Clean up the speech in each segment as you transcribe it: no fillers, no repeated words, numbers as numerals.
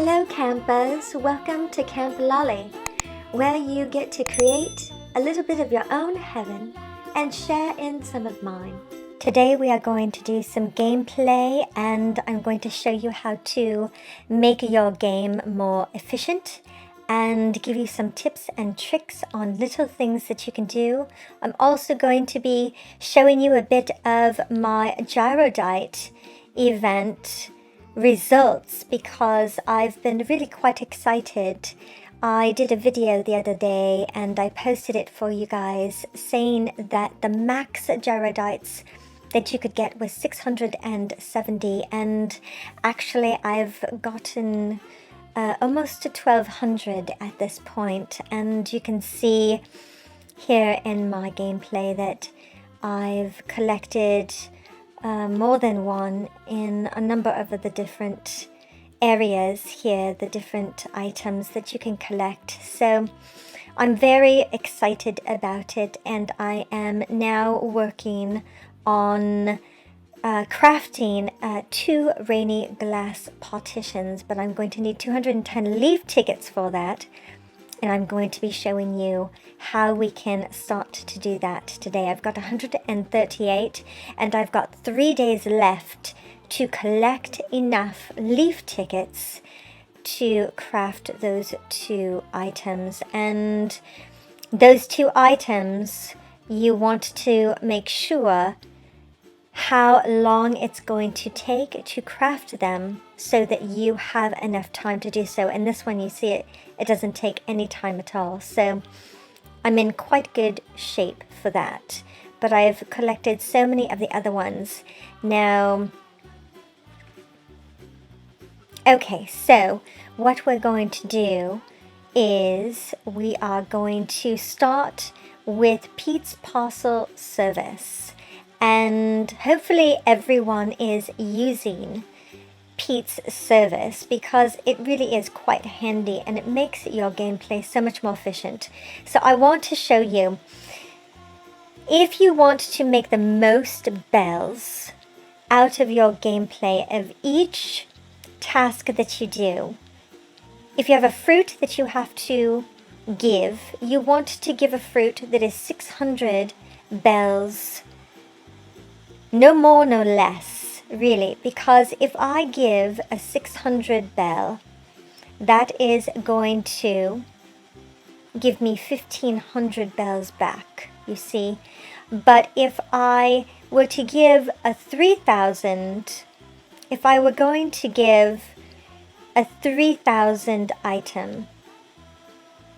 Hello campers, welcome to Camp Lolly, where you get to create a little bit of your own heaven and share in some of mine. Today we are going to do some gameplay and I'm going to show you how to make your game more efficient and give you some tips and tricks on little things that you can do. I'm also going to be showing you a bit of my Gyroidite event results because I've been really quite excited. I did a video the other day and I posted it for you guys saying that the max gyroidites that you could get was 670, and actually I've gotten almost to 1200 at this point, and you can see here in my gameplay that I've collected more than one in a number of the different areas here, the different items that you can collect. So I'm very excited about it, and I am now working on crafting 2 rainy glass partitions, but I'm going to need 210 leaf tickets for that, and I'm going to be showing you how we can start to do that today. I've got 138 and I've got 3 days left to collect enough leaf tickets to craft those 2 items. And those 2 items, you want to make sure how long it's going to take to craft them so that you have enough time to do so. And this one, you see it doesn't take any time at all. So I'm in quite good shape for that. But I've collected so many of the other ones. Now, okay, so what we're going to do is we are going to start with Pete's Parcel Service. And hopefully everyone is using Pete's service because it really is quite handy and it makes your gameplay so much more efficient. So I want to show you, if you want to make the most bells out of your gameplay of each task that you do, if you have a fruit that you have to give, you want to give a fruit that is 600 bells. No more, no less, really, because if I give a 600 bell, that is going to give me 1500 bells back, you see. But if I were to give a 3000, if I were going to give a 3000 item,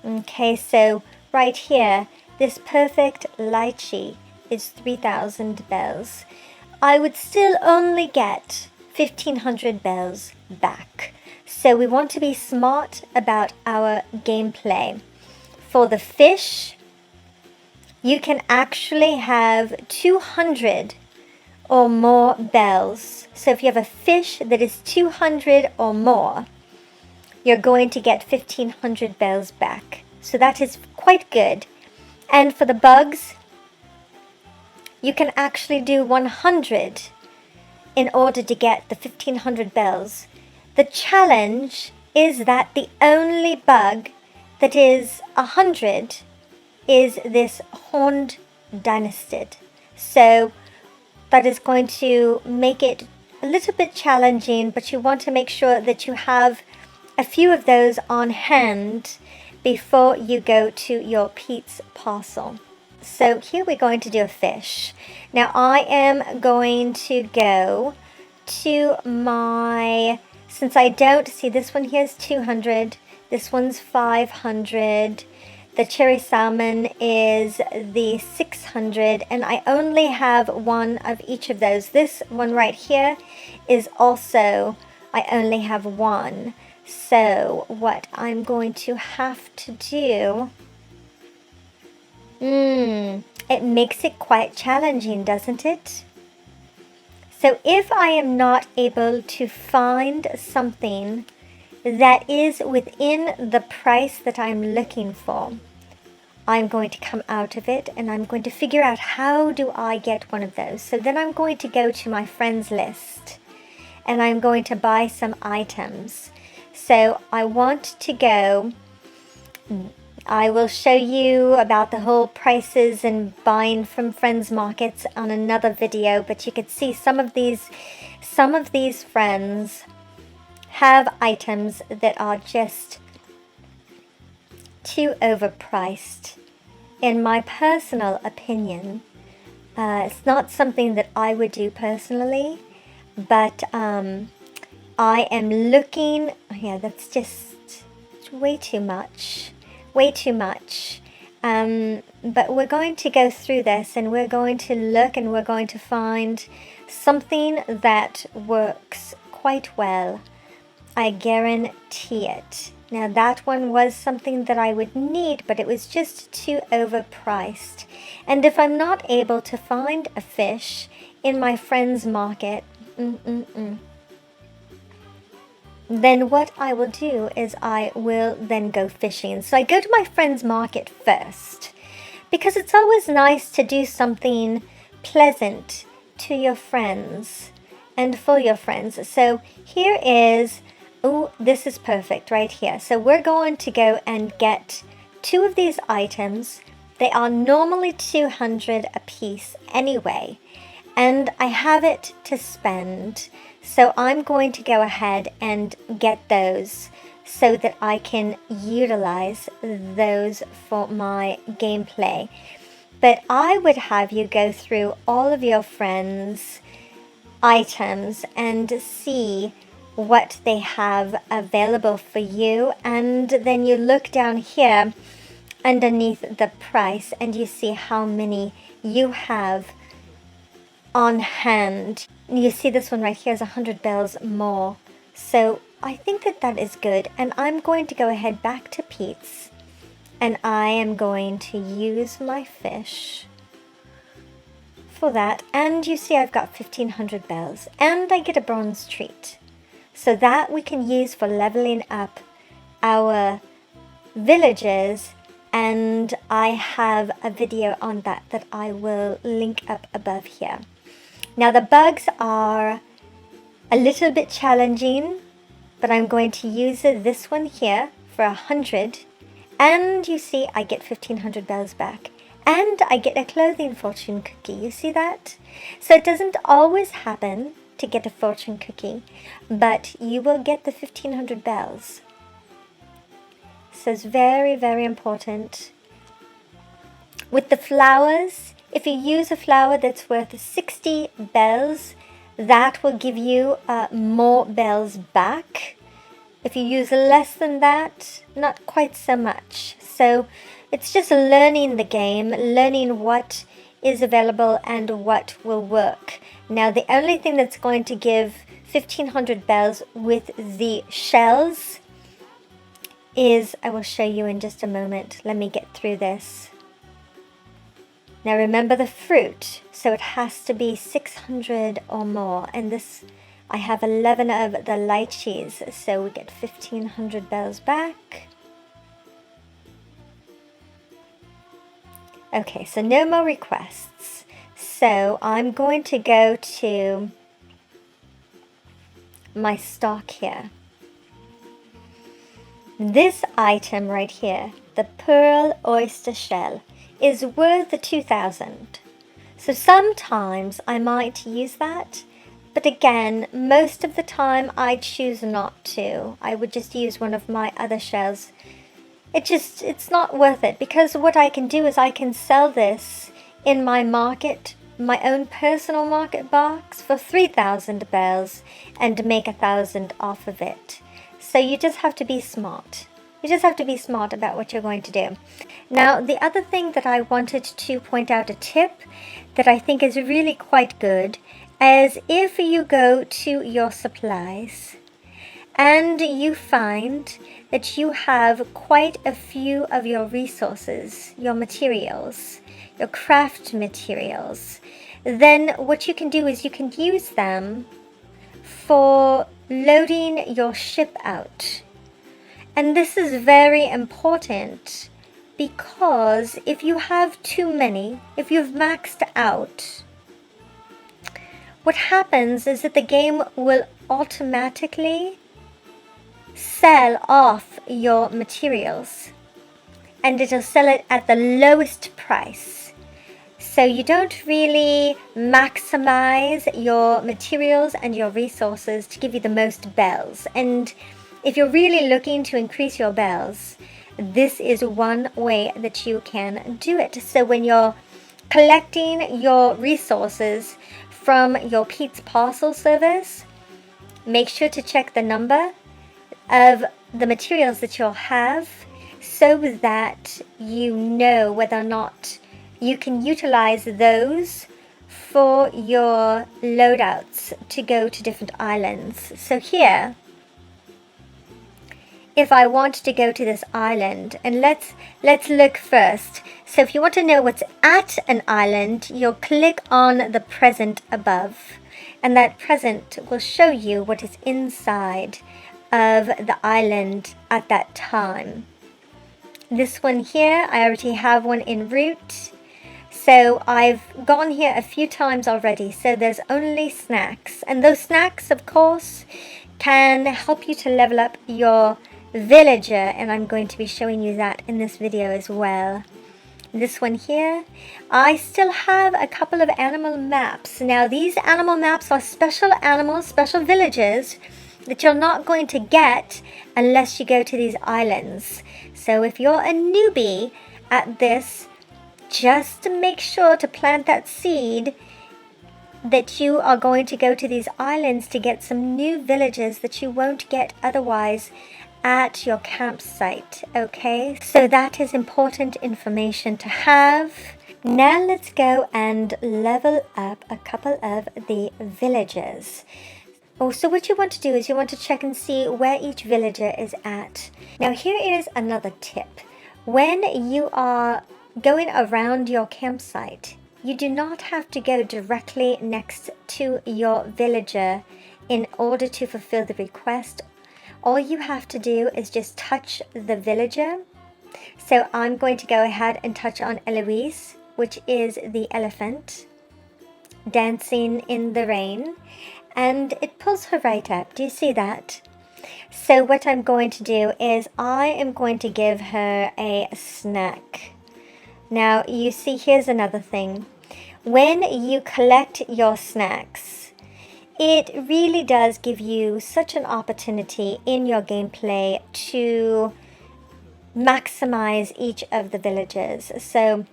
okay, so right here, this perfect lychee is 3000 bells. I would still only get 1500 bells back. So we want to be smart about our gameplay. For the fish, you can actually have 200 or more bells. So if you have a fish that is 200 or more, you're going to get 1500 bells back. So that is quite good. And for the bugs, you can actually do 100 in order to get the 1500 bells. The challenge is that the only bug that is 100 is this horned dynastid. So that is going to make it a little bit challenging, but you want to make sure that you have a few of those on hand before you go to your Pete's Parcel. So here we're going to do a fish. Now I am going to go to my, since I don't see, this one here is 200, this one's 500, the cherry salmon is the 600, and I only have one of each of those. This one right here is also, I only have one. So what I'm going to have to do, it makes it quite challenging, doesn't it? So if I am not able to find something that is within the price that I'm looking for, I'm going to come out of it and I'm going to figure out how do I get one of those. So then I'm going to go to my friends list and I'm going to buy some items. So I want to go, I will show you about the whole prices and buying from friends markets on another video, but you could see some of these friends have items that are just too overpriced. In my personal opinion, it's not something that I would do personally, but I am looking, yeah, that's just way too much, but we're going to go through this and we're going to look and we're going to find something that works quite well. I guarantee it. Now that one was something that I would need, but it was just too overpriced. And if I'm not able to find a fish in my friend's market, then what I will do is I will then go fishing. So I go to my friend's market first, because it's always nice to do something pleasant to your friends and for your friends. So here is, oh, this is perfect right here. So we're going to go and get 2 of these items. They are normally 200 a piece anyway, and I have it to spend. So I'm going to go ahead and get those so that I can utilize those for my gameplay. But I would have you go through all of your friends' items and see what they have available for you, and then you look down here underneath the price and you see how many you have on hand. You see this one right here is 100 bells more, so I think that that is good. And I'm going to go ahead back to Pete's and I am going to use my fish for that. And you see I've got 1500 bells and I get a bronze treat, so that we can use for leveling up our villages. And I have a video on that I will link up above here. Now the bugs are a little bit challenging, but I'm going to use this one here for 100. And you see I get 1500 bells back. And I get a clothing fortune cookie. You see that? So it doesn't always happen to get a fortune cookie, but you will get the 1500 bells. So it's very, very important. With the flowers, if you use a flower that's worth 60 bells, that will give you more bells back. If you use less than that, not quite so much. So it's just learning the game, learning what is available and what will work. Now the only thing that's going to give 1500 bells with the shells is, I will show you in just a moment. Let me get through this. Now remember the fruit, so it has to be 600 or more, and this, I have 11 of the lychees, so we get 1500 bells back. Okay, so no more requests. So I'm going to go to my stock here. This item right here, the pearl oyster shell, is worth 2000. So sometimes I might use that, but again, most of the time I choose not to. I would just use one of my other shells. It's not worth it, because what I can do is I can sell this in my market, my own personal market box, for 3000 bells and make 1000 off of it. So you just have to be smart. You just have to be smart about what you're going to do. Now, the other thing that I wanted to point out, a tip that I think is really quite good, is if you go to your supplies and you find that you have quite a few of your resources, your materials, your craft materials, then what you can do is you can use them for loading your ship out. And this is very important, because if you have too many, if you've maxed out, what happens is that the game will automatically sell off your materials, and it'll sell it at the lowest price. So you don't really maximize your materials and your resources to give you the most bells. And if you're really looking to increase your bells, this is one way that you can do it. So when you're collecting your resources from your Pete's Parcel service, make sure to check the number of the materials that you'll have so that you know whether or not you can utilize those for your loadouts to go to different islands. So here, if I want to go to this island, and let's look first. So if you want to know what's at an island, you'll click on the present above, and that present will show you what is inside of the island at that time. This one here, I already have one en route. So I've gone here a few times already, so there's only snacks. And those snacks, of course, can help you to level up your villager, and I'm going to be showing you that in this video as well. This one here, I still have a couple of animal maps. Now these animal maps are special animals, special villages that you're not going to get unless you go to these islands. So if you're a newbie at this, just make sure to plant that seed that you are going to go to these islands to get some new villages that you won't get otherwise at your campsite. Okay, so that is important information to have. Now let's go and level up a couple of the villagers. Oh, so what you want to do is you want to check and see where each villager is at. Now here is another tip. When you are going around your campsite, you do not have to go directly next to your villager in order to fulfill the request. All you have to do is just touch the villager. So I'm going to go ahead and touch on Eloise, which is the elephant dancing in the rain, and it pulls her right up. Do you see that? So what I'm going to do is I am going to give her a snack. Now you see, here's another thing. When you collect your snacks, it really does give you such an opportunity in your gameplay to maximize each of the villages. So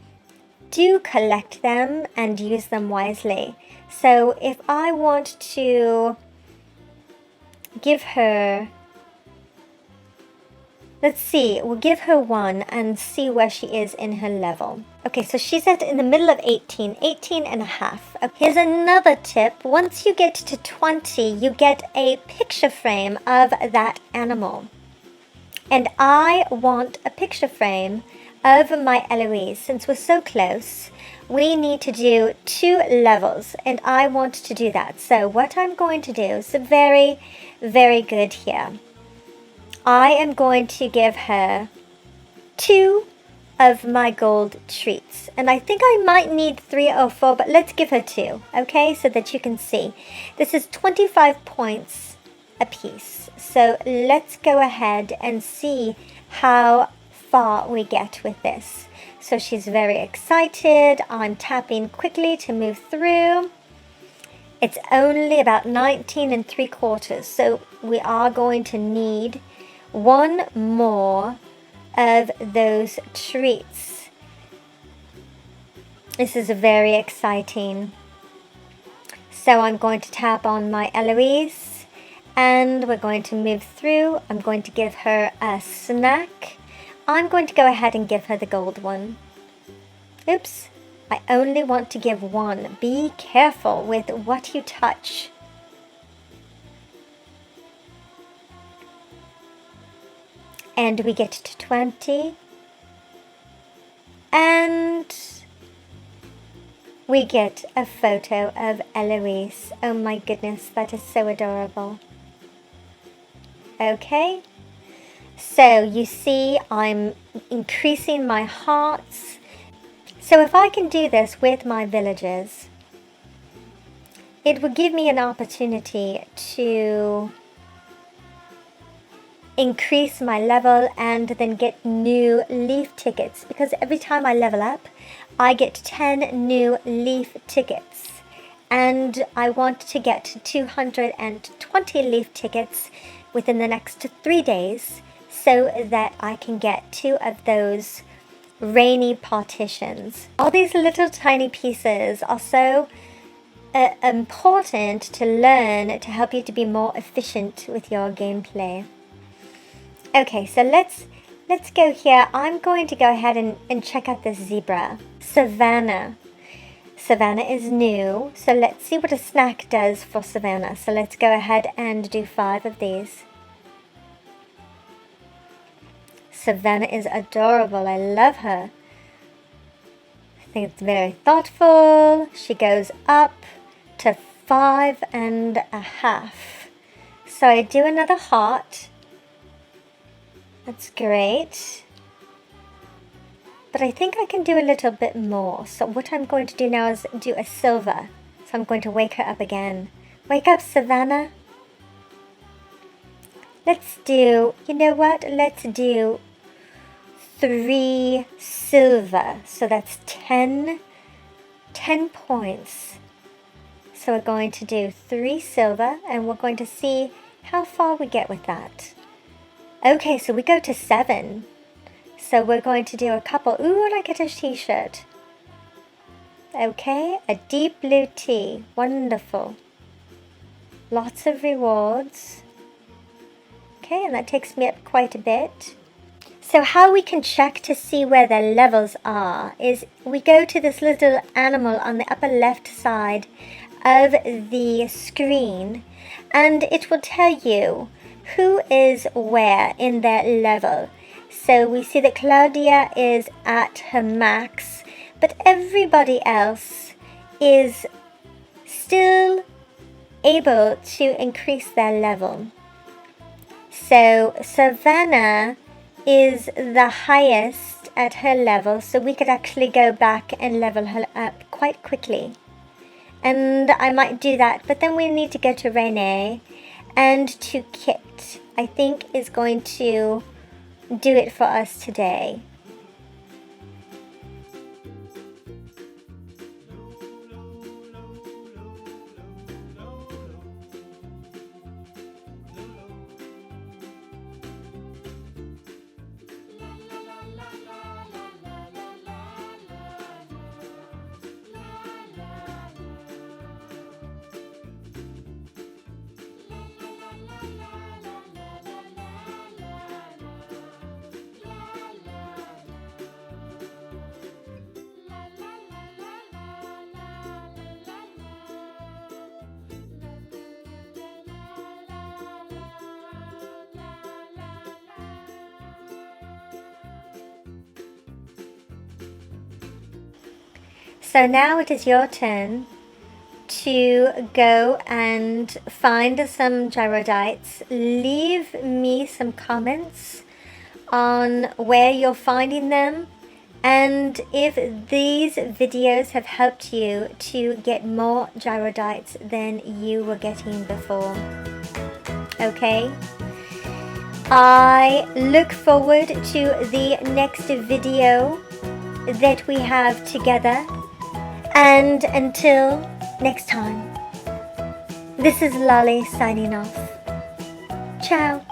do collect them and use them wisely. So if I want to give her, let's see, we'll give her one and see where she is in her level. Okay, so she's in the middle of 18 and a half. Okay, here's another tip. Once you get to 20, you get a picture frame of that animal. And I want a picture frame of my Eloise. Since we're so close, we need to do 2 levels, and I want to do that. So what I'm going to do is very, very good here. I am going to give her 2 of my gold treats, and I think I might need 3 or 4, but let's give her 2, okay, so that you can see. This is 25 points a piece, so let's go ahead and see how far we get with this. So she's very excited. I'm tapping quickly to move through. It's only about 19 3/4, so we are going to need 1 more of those treats. This is very exciting. So I'm going to tap on my Eloise and we're going to move through. I'm going to give her a snack. I'm going to go ahead and give her the gold one. Oops, I only want to give 1. Be careful with what you touch. And we get to 20. And we get a photo of Eloise. Oh my goodness, that is so adorable. Okay, so you see I'm increasing my hearts. So if I can do this with my villagers, it will give me an opportunity to increase my level and then get new leaf tickets, because every time I level up, I get 10 new leaf tickets. And I want to get 220 leaf tickets within the next 3 days so that I can get 2 of those rainy partitions. All these little tiny pieces are so important to learn to help you to be more efficient with your gameplay. Okay, so let's go here. I'm going to go ahead and check out this zebra. Savannah. Savannah is new, so let's see what a snack does for Savannah. So let's go ahead and do 5 of these. Savannah is adorable. I love her. I think it's very thoughtful. She goes up to 5.5. So I do another heart. That's great. But I think I can do a little bit more. So what I'm going to do now is do a silver. So I'm going to wake her up again. Wake up, Savannah. Let's do, you know what? Let's do 3 silver. So that's 10 points. So we're going to do 3 silver and we're going to see how far we get with that. Okay, so we go to 7. So we're going to do a couple. Ooh, and I get a t-shirt. Okay, a deep blue tee. Wonderful. Lots of rewards. Okay, and that takes me up quite a bit. So how we can check to see where the levels are is we go to this little animal on the upper left side of the screen, and it will tell you who is where in their level. So we see that Claudia is at her max, but everybody else is still able to increase their level. So Savannah is the highest at her level, so we could actually go back and level her up quite quickly. And I might do that, but then we need to go to Renee and to Kit. I think is going to do it for us today. So now it is your turn to go and find some gyroidites. Leave me some comments on where you're finding them and if these videos have helped you to get more gyroidites than you were getting before. Okay? I look forward to the next video that we have together. And until next time, this is Lolly signing off. Ciao.